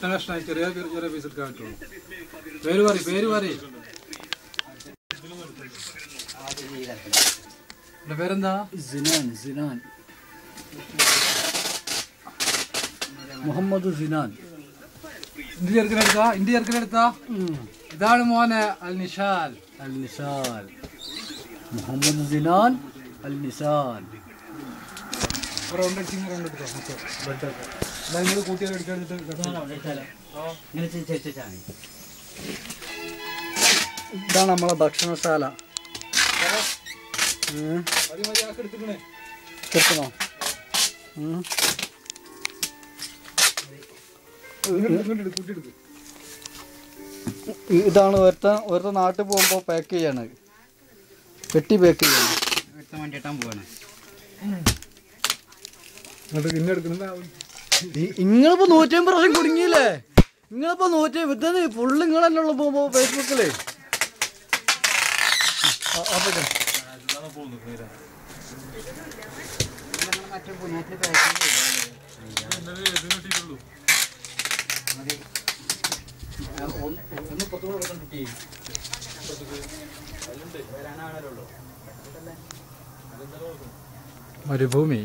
കഷ്ണമായി ചെറിയ ചെറിയ പീസ് എടുക്കാൻ പറ്റുള്ളൂ. പേര് പറയും പേരെന്താ? സിനാൻ മുഹമ്മദ് സിനാൻ. ഇന്ത്യ ചെറുക്കനെടുത്താ ഇതാണ് മോനെ അൽ നിഷാൽ മുഹമ്മദ് സിനാൻ അൽ നിഷാൽ. ഇതാണ് നമ്മളെ ഭക്ഷണശാല. എടുക്കണോ? ഇതാണ് ഒരുത്ത നാട്ടിൽ പോകുമ്പോ പാക്ക് ചെയ്യാണ്, പെട്ടി പാക്ക് ചെയ്യാണ്. നിങ്ങളിപ്പോ 150 പ്രാവശ്യം കുടുങ്ങിയില്ലേ? നിങ്ങളിപ്പോ 150 ഫുള്ള് നിങ്ങളല്ലേ ഉള്ളു പോകുമ്പോ ഫേസ്ബുക്കില്. മരുഭൂമി